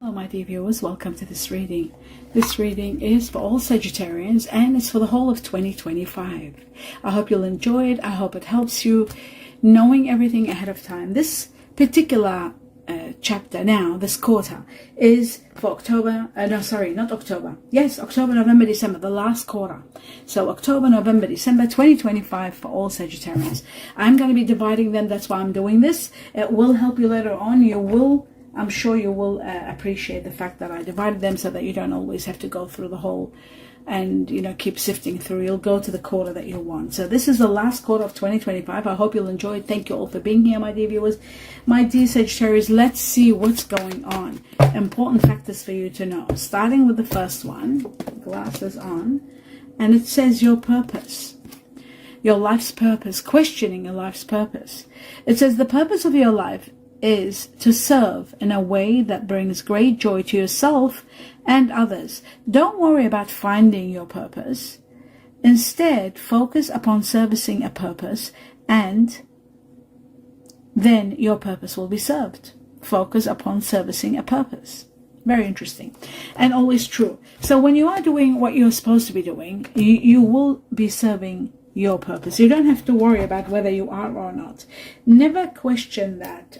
Hello my dear viewers, welcome to this reading. This reading is for all Sagittarians and it's for the whole of 2025. I hope you'll enjoy it. I hope it helps you knowing everything ahead of time. This particular chapter now, this quarter, is for October, October, November, December, the last quarter. So October, November, December 2025 for all Sagittarians. I'm going to be dividing them, that's why I'm doing this. It will help you later on. I'm sure you will appreciate the fact that I divided them so that you don't always have to go through the whole and, keep sifting through. You'll go to the quarter that you want. So this is the last quarter of 2025. I hope you'll enjoy it. Thank you all for being here, my dear viewers. My dear Sagittarius, let's see what's going on. Important factors for you to know. Starting with the first one, glasses on, and it says your purpose. Your life's purpose, questioning your life's purpose. It says the purpose of your life is to serve in a way that brings great joy to yourself and others. Don't worry about finding your purpose. Instead, focus upon servicing a purpose and then your purpose will be served. Focus upon servicing a purpose. Very interesting and always true. So when you are doing what you're supposed to be doing, you will be serving your purpose. You don't have to worry about whether you are or not. Never question that.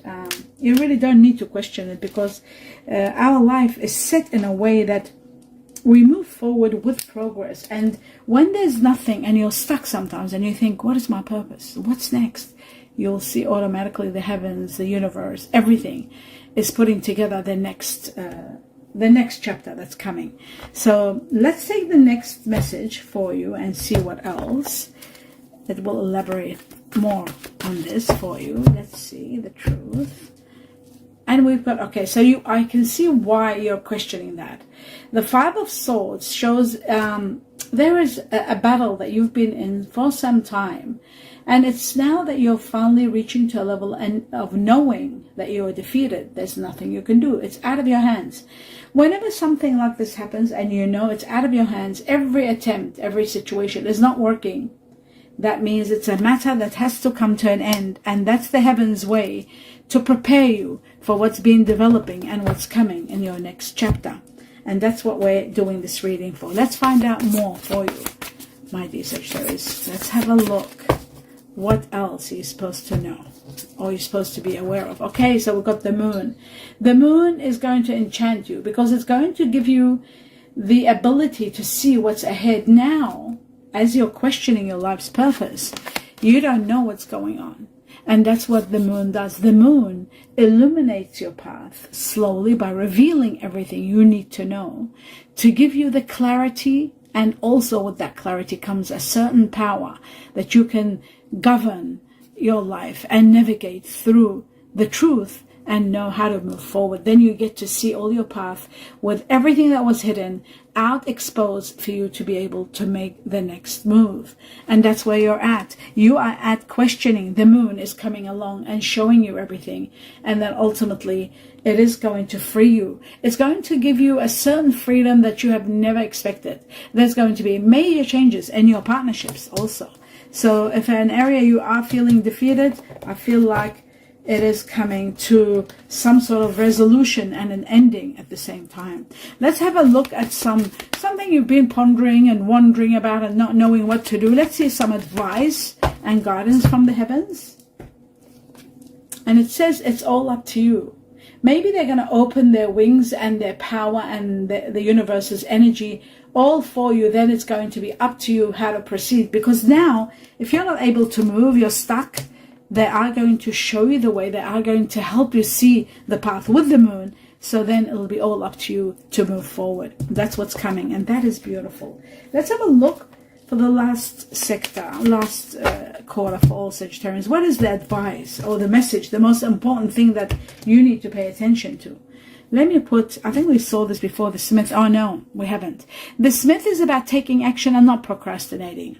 You really don't need to question it because our life is set in a way that we move forward with progress. And when there's nothing and you're stuck sometimes and you think, what is my purpose? What's next? You'll see automatically the heavens, the universe, everything is putting together the next chapter that's coming. So let's take the next message for you and see what else that will elaborate more on this for you. Let's see the truth. And we've got, okay, so I can see why you're questioning that. The Five of Swords shows there is a battle that you've been in for some time. And it's now that you're finally reaching to a level of knowing that you are defeated. There's nothing you can do. It's out of your hands. Whenever something like this happens and you know it's out of your hands, every attempt, every situation is not working. That means it's a matter that has to come to an end. And that's the heaven's way to prepare you for what's been developing and what's coming in your next chapter. And that's what we're doing this reading for. Let's find out more for you, my dear Sagittarius. Let's have a look. What else are you supposed to know or you're supposed to be aware of? Okay, so we've got the moon. The moon is going to enchant you because it's going to give you the ability to see what's ahead now. As you're questioning your life's purpose, you don't know what's going on. And that's what the moon does. The moon illuminates your path slowly by revealing everything you need to know to give you the clarity. And also with that clarity comes a certain power that you can govern your life and navigate through the truth and know how to move forward. Then you get to see all your path with everything that was hidden out exposed for you to be able to make the next move. And that's where you're at. You are at questioning. The moon is coming along and showing you everything. And then ultimately it is going to free you. It's going to give you a certain freedom that you have never expected. There's going to be major changes in your partnerships also. So if in an area you are feeling defeated, I feel like it is coming to some sort of resolution and an ending at the same time. Let's have a look at something you've been pondering and wondering about and not knowing what to do. Let's see some advice and guidance from the heavens. And it says it's all up to you. Maybe they're going to open their wings and their power and the universe's energy all for you. Then it's going to be up to you how to proceed. Because now, if you're not able to move, you're stuck, they are going to show you the way. They are going to help you see the path with the moon. So then it'll be all up to you to move forward. That's what's coming. And that is beautiful. Let's have a look for the last sector, last quarter for all Sagittarians. What is the advice or the message, the most important thing that you need to pay attention to? Let me put, I think we saw this before, the Smith. Oh no, we haven't. The Smith is about taking action and not procrastinating.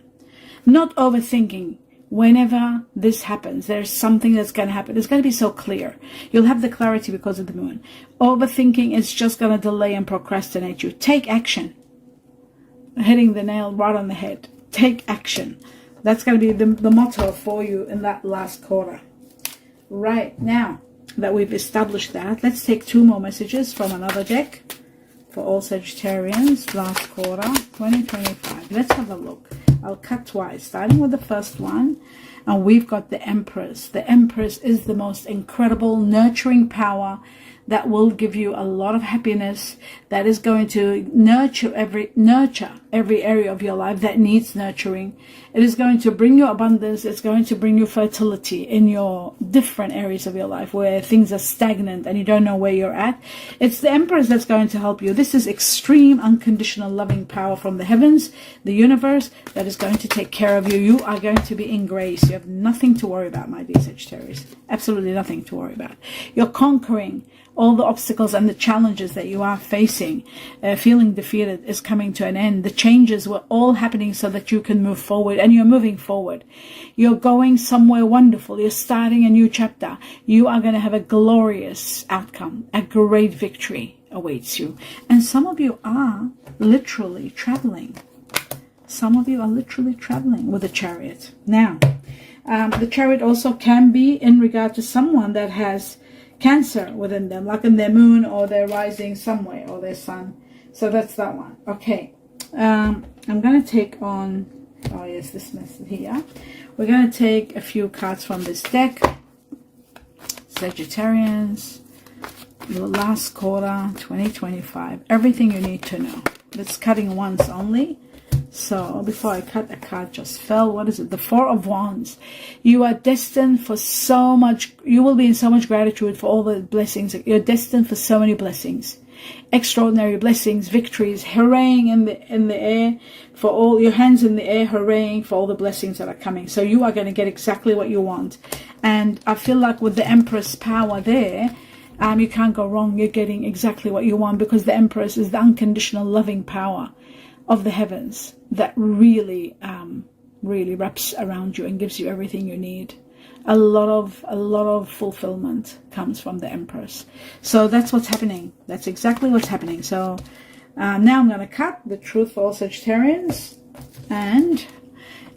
Not overthinking. Whenever this happens, there's something that's going to happen. It's going to be so clear. You'll have the clarity because of the moon. Overthinking is just going to delay and procrastinate you. Take action. Hitting the nail right on the head. Take action. That's going to be the motto for you in that last quarter. Right now, that we've established that. Let's take 2 more messages from another deck for all Sagittarians, last quarter, 2025. Let's have a look. I'll cut twice, starting with the first one. And we've got the Empress. The Empress is the most incredible nurturing power that will give you a lot of happiness, that is going to nurture every area of your life that needs nurturing. It is going to bring you abundance. It's going to bring you fertility in your different areas of your life where things are stagnant and you don't know where you're at. It's the Empress that's going to help you. This is extreme unconditional loving power from the heavens, the universe, that is going to take care of you. You are going to be in grace. You have nothing to worry about, my dear Sagittarius. Absolutely nothing to worry about. You're conquering all the obstacles and the challenges that you are facing. Feeling defeated is coming to an end. The changes were all happening so that you can move forward, and you're moving forward. You're going somewhere wonderful. You're starting a new chapter. You are going to have a glorious outcome. A great victory awaits you. And some of you are literally traveling. Some of you are literally traveling with a chariot. Now, the chariot also can be in regard to someone that has Cancer within them, like in their moon or their rising somewhere, or their sun. So that's that one. Okay. I'm going to take on, oh yes, this message here. We're going to take a few cards from this deck. Sagittarians, your last quarter, 2025. Everything you need to know. It's cutting once only. So before I cut, a card just fell. What is it? The 4 of Wands. You are destined for so much. You will be in so much gratitude for all the blessings. You're destined for so many blessings, extraordinary blessings, victories, hurraying in the air, for all your hands in the air, hurraying for all the blessings that are coming. So you are going to get exactly what you want. And I feel like with the Empress power there, you can't go wrong. You're getting exactly what you want, because the Empress is the unconditional loving power of the heavens that really wraps around you and gives you everything you need. A lot of fulfillment comes from the Empress. So that's what's happening. That's exactly what's happening. So now I'm going to cut the truth for all Sagittarians. And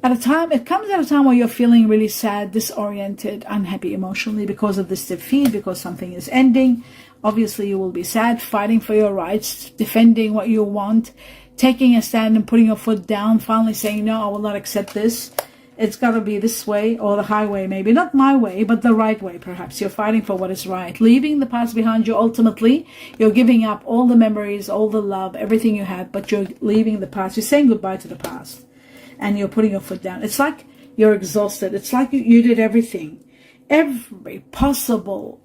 it comes at a time where you're feeling really sad, disoriented, unhappy emotionally because of this defeat, because something is ending. Obviously you will be sad, fighting for your rights, defending what you want, taking a stand and putting your foot down, finally saying, no, I will not accept this. It's got to be this way, or the highway maybe. Not my way, but the right way perhaps. You're fighting for what is right. Leaving the past behind you ultimately. You're giving up all the memories, all the love, everything you had, but you're leaving the past. You're saying goodbye to the past. And you're putting your foot down. It's like you're exhausted. It's like you did everything. Every possible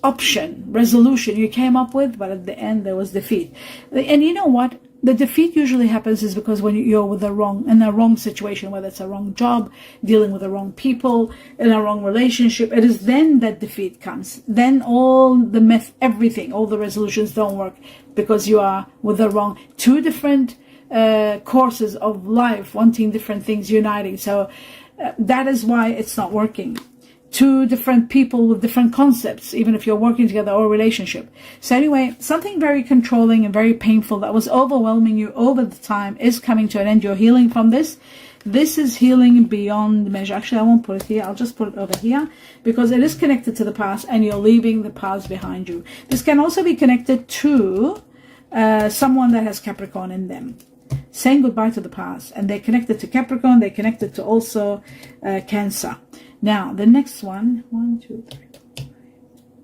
option, resolution you came up with, but at the end there was defeat. And you know what? The defeat usually happens is because when you're with in a wrong situation, whether it's a wrong job, dealing with the wrong people, in a wrong relationship, it is then that defeat comes. Then all the everything, all the resolutions don't work because you are with the wrong. 2 different courses of life, wanting different things, uniting. So that is why it's not working. 2 different people with different concepts, even if you're working together or relationship. So anyway, something very controlling and very painful that was overwhelming you over the time is coming to an end. You're healing from this. This is healing beyond measure. Actually, I won't put it here. I'll just put it over here because it is connected to the past and you're leaving the past behind you. This can also be connected to someone that has Capricorn in them. Saying goodbye to the past, and they're connected to Capricorn, they're connected to also Cancer. Now the next one, 1, 2, 3, 4, 5,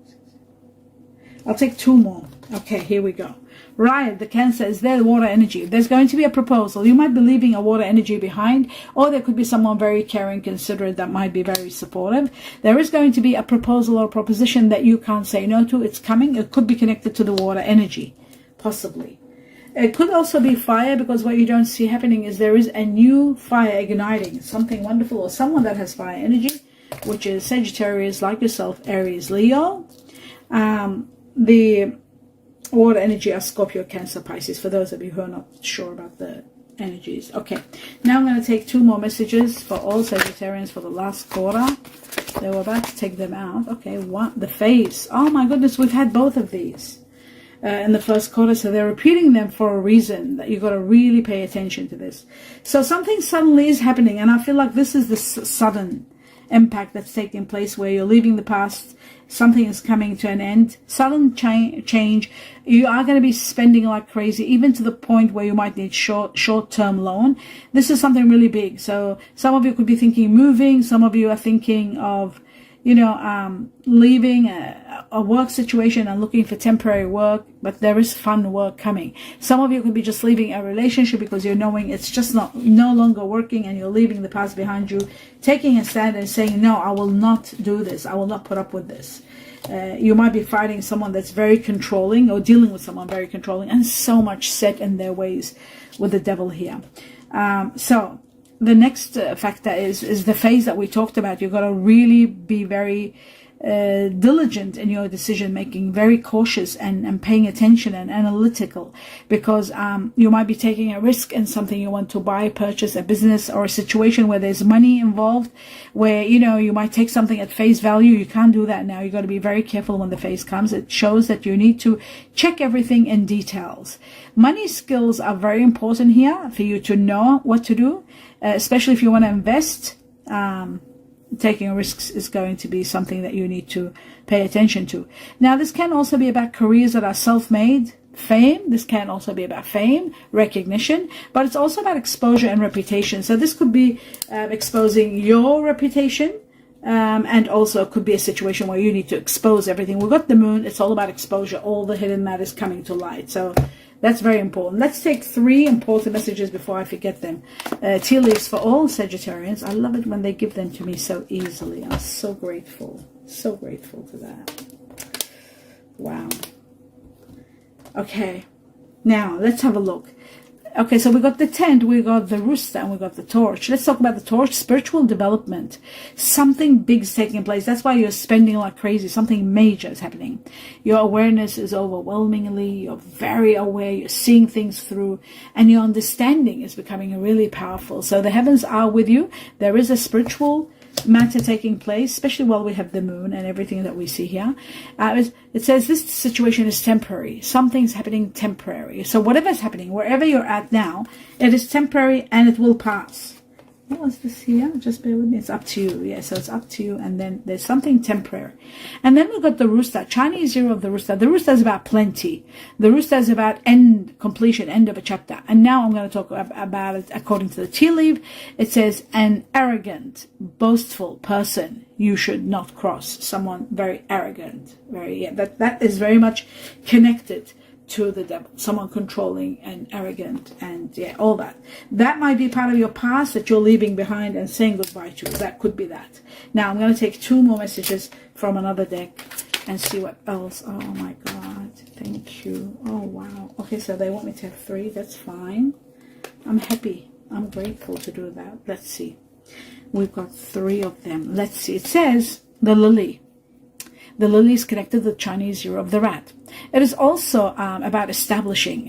6, 7. I'll take 2 more. Okay, here we go. Right, the Cancer is there, the water energy. There's going to be a proposal. You might be leaving a water energy behind, or there could be someone very caring, considerate that might be very supportive. There is going to be a proposal or proposition that you can't say no to. It's coming. It could be connected to the water energy, possibly. It could also be fire, because what you don't see happening is there is a new fire igniting, something wonderful, or someone that has fire energy, which is Sagittarius, like yourself, Aries, Leo. The water energy are Scorpio, Cancer, Pisces, for those of you who are not sure about the energies. Okay, now I'm going to take 2 more messages for all Sagittarians for the last quarter. They were about to take them out. Okay, the phase. Oh my goodness, we've had both of these in the first quarter, so they're repeating them for a reason, that you've got to really pay attention to this. So something suddenly is happening, and I feel like this is the sudden. impact that's taking place, where you're leaving the past. Something is coming to an end. Sudden change. You are going to be spending like crazy, even to the point where you might need short-term loan. This is something really big. So some of you could be thinking moving. Some of you are thinking of, leaving a work situation and looking for temporary work, but there is fun work coming. Some of you could be just leaving a relationship because you're knowing it's just no longer working, and you're leaving the past behind you, taking a stand and saying, no, I will not do this. I will not put up with this. You might be fighting someone that's very controlling, or dealing with someone very controlling and so much set in their ways, with the devil here. So the next factor is the phase that we talked about. You've got to really be very diligent in your decision making, very cautious and paying attention and analytical, because you might be taking a risk in something you want to buy, purchase, a business, or a situation where there's money involved, where you might take something at face value. You can't do that now. You've got to be very careful when the phase comes. It shows that you need to check everything in details. Money skills are very important here for you to know what to do, especially if you want to invest. Taking risks is going to be something that you need to pay attention to. Now, this can also be about careers that are self-made, fame. This can also be about fame, recognition, but it's also about exposure and reputation. So this could be exposing your reputation, and also it could be a situation where you need to expose everything. We've got the moon. It's all about exposure. All the hidden matters coming to light. So that's very important. Let's take 3 important messages before I forget them. Tea leaves for all Sagittarians. I love it when they give them to me so easily. I'm so grateful. So grateful to that. Wow. Okay. Now, let's have a look. Okay, so we got the tent, we got the rooster, and we got the torch. Let's talk about the torch. Spiritual development. Something big is taking place. That's why you're spending like crazy. Something major is happening. Your awareness is overwhelmingly, you're very aware, you're seeing things through, and your understanding is becoming really powerful. So the heavens are with you. There is a spiritual matter taking place, especially while we have the moon and everything that we see here. It says this situation is temporary. Something's happening temporary. So whatever is happening, wherever you're at now, it is temporary and it will pass. What was this here? Just bear with me. It's up to you. Yeah, so it's up to you. And then there's something temporary. And then we've got the rooster. Chinese year of the rooster. The rooster is about plenty. The rooster is about completion, end of a chapter. And now I'm going to talk about it according to the tea leaf. It says, an arrogant, boastful person you should not cross. Someone very arrogant. That is very much connected to the devil, someone controlling and arrogant, and all that. That might be part of your past that you're leaving behind and saying goodbye to. That could be that. Now I'm going to take 2 more messages from another deck and see what else. Oh my God, thank you. Oh wow. Okay, so they want me to have 3. That's fine. I'm happy. I'm grateful to do that. Let's see. We've got 3 of them. Let's see. It says the lily. The lily is connected to the Chinese year of the rat. It is also about establishing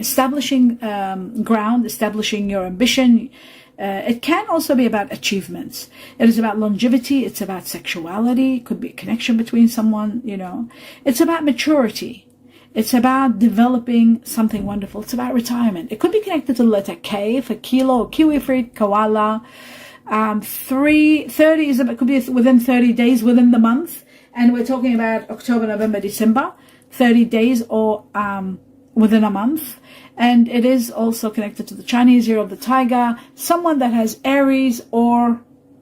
ground, establishing your ambition. It can also be about achievements. It is about longevity. It's about sexuality. It could be a connection between someone, It's about maturity. It's about developing something wonderful. It's about retirement. It could be connected to the letter K for kilo, kiwi fruit, koala. 30 is it could be within 30 days, within the month. And we're talking about October, November, December, 30 days or within a month. And it is also connected to the Chinese year of the tiger, someone that has Aries or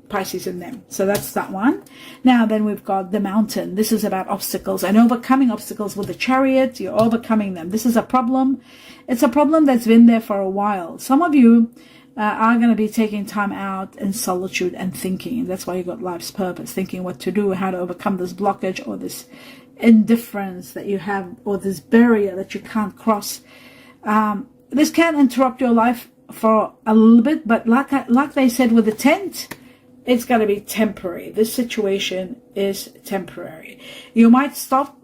Pisces in them. So that's that one. Now then we've got the mountain. This is about obstacles and overcoming obstacles with the chariot. You're overcoming them. This is a problem. It's a problem that's been there for a while. Some of you are going to be taking time out in solitude and thinking. And that's why you got life's purpose, thinking what to do, how to overcome this blockage or this indifference that you have, or this barrier that you can't cross. This can interrupt your life for a little bit, but like they said with the tent, it's going to be temporary. This situation is temporary. You might stop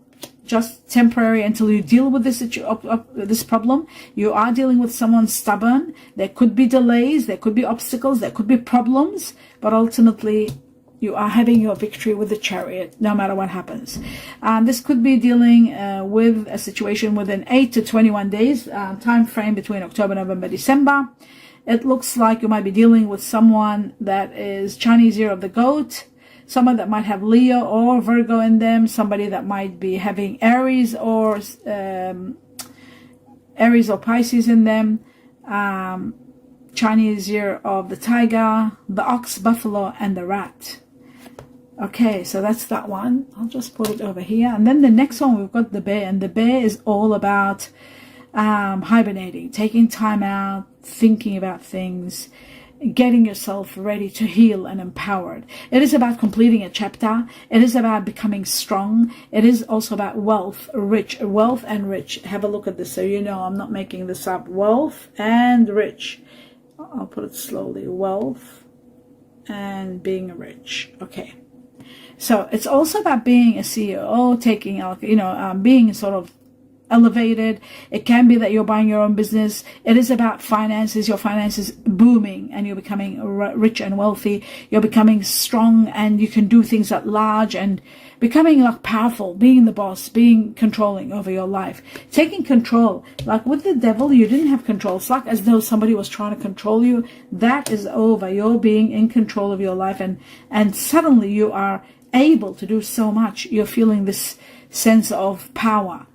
just temporary until you deal with this problem. You are dealing with someone stubborn. There could be delays, there could be obstacles, there could be problems, but ultimately you are having your victory with the chariot, no matter what happens. This could be dealing with a situation within 8 to 21 days, time frame between October, November, December. It looks like you might be dealing with someone that is Chinese year of the goat, someone that might have Leo or Virgo in them, somebody that might be having Aries or Pisces in them. Chinese year of the tiger, the ox, buffalo, and the rat. Okay, so that's that one. I'll just put it over here. And then the next one, we've got the bear. And the bear is all about hibernating, taking time out, thinking about things, getting yourself ready to heal and empowered. It is about completing a chapter. It is about becoming strong. It is also about wealth and rich. Have a look at this so you know I'm not making this up. Wealth and rich. I'll put it slowly. Wealth and being rich. Okay. So it's also about being a CEO, taking, being sort of elevated. It can be that you're buying your own business. It is about finances, your finances booming, and you're becoming rich and wealthy. You're becoming strong, and you can do things at large, and becoming like powerful, being the boss, being controlling over your life, taking control. Like with the devil, you didn't have control. It's like as though somebody was trying to control you. That is over. You're being in control of your life, and suddenly you are able to do so much. You're feeling this sense of power.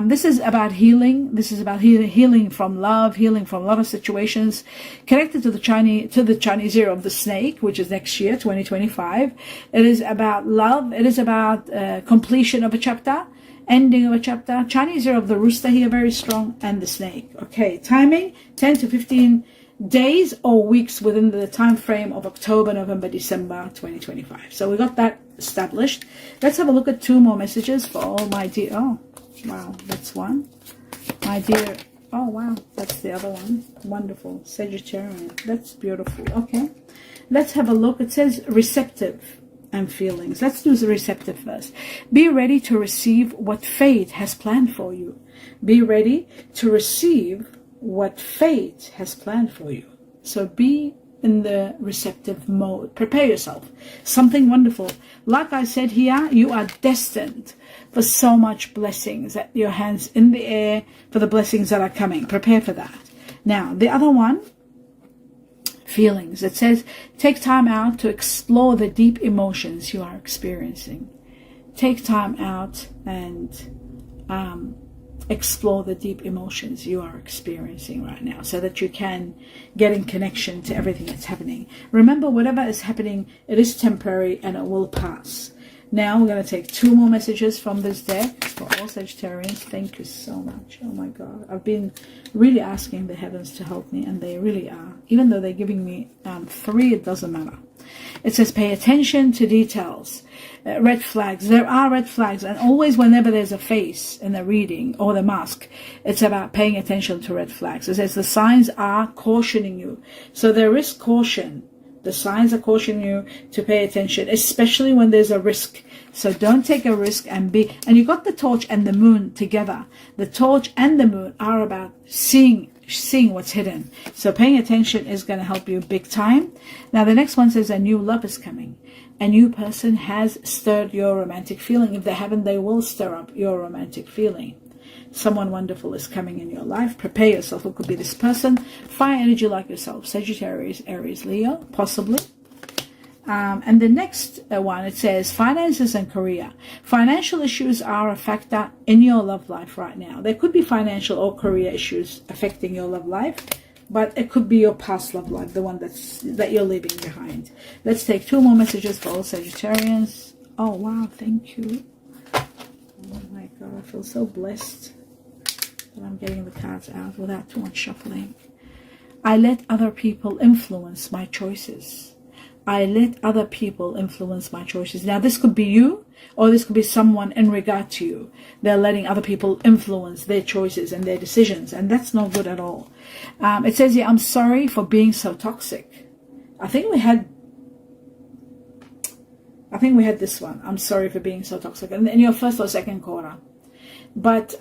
This is about healing. This is about healing from love, healing from a lot of situations, connected to the Chinese year of the snake, which is next year, 2025. It is about love. It is about completion of a chapter, ending of a chapter. Chinese year of the rooster here, very strong, and the snake. Okay, timing 10 to 15 days or weeks within the time frame of October, November, December 2025. So we got that established. Let's have a look at two more messages for all my dear. Oh, wow, that's one. My dear. Oh, wow, that's the other one. Wonderful. Sagittarius. That's beautiful. Okay, let's have a look. It says receptive and feelings. Let's do the receptive first. Be ready to receive what fate has planned for you. Be ready to receive what fate has planned for you. So be in the receptive mode. Prepare yourself. Something wonderful. Like I said here, you are destined for so much blessings. At your hands in the air for the blessings that are coming. Prepare for that. Now, the other one, feelings. It says, take time out to explore the deep emotions you are experiencing. Take time out and explore the deep emotions you are experiencing right now so that you can get in connection to everything that's happening. Remember, whatever is happening, it is temporary and it will pass. Now we're going to take two more messages from this deck for all Sagittarians. Thank you so much. Oh my God. I've been really asking the heavens to help me, and they really are. Even though they're giving me three, it doesn't matter. It says pay attention to details. Red flags. There are red flags, and always whenever there's a face in the reading or the mask, it's about paying attention to red flags. It says the signs are cautioning you. So there is caution. The signs are cautioning you to pay attention, especially when there's a risk. So don't take a risk and you got the torch and the moon together. The torch and the moon are about seeing what's hidden. So paying attention is going to help you big time. Now the next one says a new love is coming. A new person has stirred your romantic feeling. If they haven't, they will stir up your romantic feeling. Someone wonderful is coming in your life. Prepare yourself. It could be this person. Fire energy like yourself. Sagittarius, Aries, Leo, possibly. And the next one, it says finances and career. Financial issues are a factor in your love life right now. There could be financial or career issues affecting your love life, but it could be your past love life, the one that you're leaving behind. Let's take two more messages for all Sagittarians. Oh, wow. Thank you. Oh, my God. I feel so blessed that I'm getting the cards out without too much shuffling. I let other people influence my choices. I let other people influence my choices. Now, this could be you, or this could be someone in regard to you. They're letting other people influence their choices and their decisions, and that's not good at all. It says here, I'm sorry for being so toxic. I think we had this one. I'm sorry for being so toxic. In your first or second quarter. But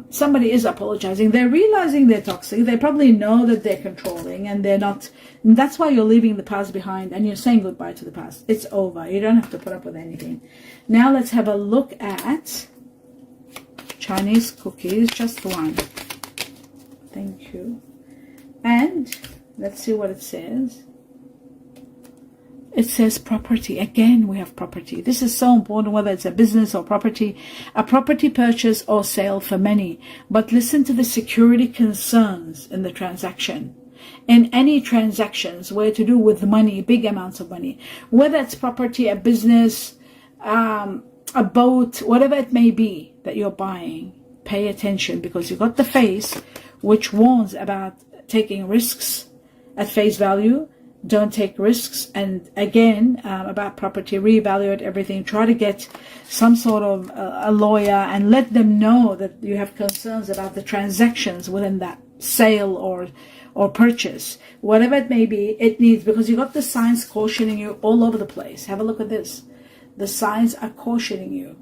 somebody is apologizing. They're realizing they're toxic. They probably know that they're controlling, and they're not. And that's why you're leaving the past behind and you're saying goodbye to the past. It's over. You don't have to put up with anything. Now let's have a look at Chinese cookies. Just one. Thank you. And let's see what it says. It says property. Again, we have property. This is so important, whether it's a business or property, a property purchase or sale for many. But listen to the security concerns in the transaction. In any transactions where to do with money, big amounts of money, whether it's property, a business, a boat, whatever it may be that you're buying, pay attention, because you've got the face which warns about taking risks at face value. Don't take risks. And again, about property, reevaluate everything. Try to get some sort of a lawyer and let them know that you have concerns about the transactions within that sale or purchase. Whatever it may be, it needs, because you got the signs cautioning you all over the place. Have a look at this. The signs are cautioning you.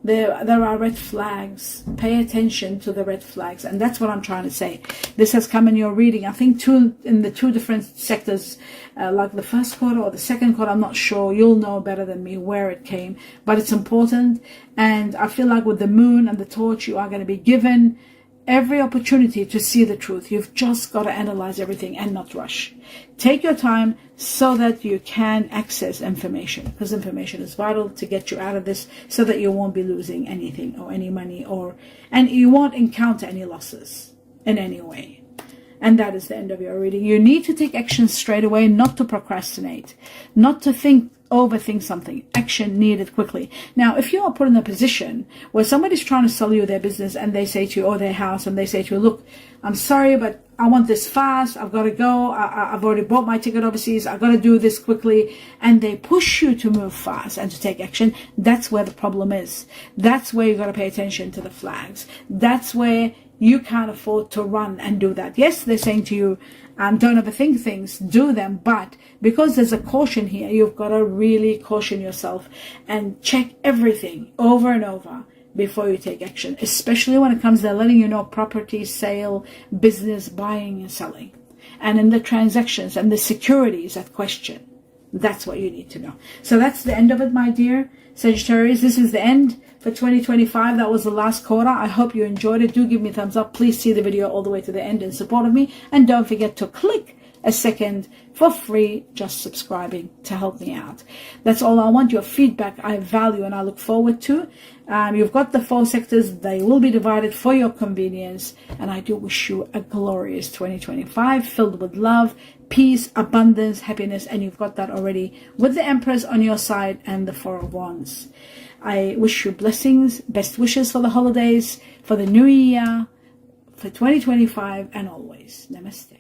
There are red flags. Pay attention to the red flags. And that's what I'm trying to say. This has come in your reading. I think in the two different sectors, like the first quarter or the second quarter, I'm not sure. You'll know better than me where it came. But it's important. And I feel like with the moon and the torch, you are going to be given every opportunity to see the truth. You've just got to analyze everything and not rush. Take your time so that you can access information, because information is vital to get you out of this, so that you won't be losing anything or any money, and you won't encounter any losses in any way. And that is the end of your reading. You need to take action straight away, not to procrastinate, not to overthink something. Action needed quickly. Now, if you are put in a position where somebody's trying to sell you their business and they say to you, or their house, and they say to you, look, I'm sorry, but I want this fast. I've got to go. I've already bought my ticket overseas. I've got to do this quickly. And they push you to move fast and to take action. That's where the problem is. That's where you've got to pay attention to the flags. That's where you can't afford to run and do that. Yes, they're saying to you, don't overthink things, do them. But because there's a caution here, you've got to really caution yourself and check everything over and over before you take action, especially when it comes to letting you know property, sale, business, buying and selling. And in the transactions and the securities at question. That's what you need to know. So that's the end of it, my dear Sagittarius. This is the end for 2025. That was the last quarter. I hope you enjoyed it. Do give me a thumbs up. Please see the video all the way to the end in support of me. And don't forget to click a second for free, just subscribing to help me out. That's all I want. Your feedback I value and I look forward to. You've got the 4 sectors. They will be divided for your convenience. And I do wish you a glorious 2025 filled with love, peace, abundance, happiness. And you've got that already with the Empress on your side and the 4 of Wands. I wish you blessings, best wishes for the holidays, for the new year, for 2025 and always. Namaste.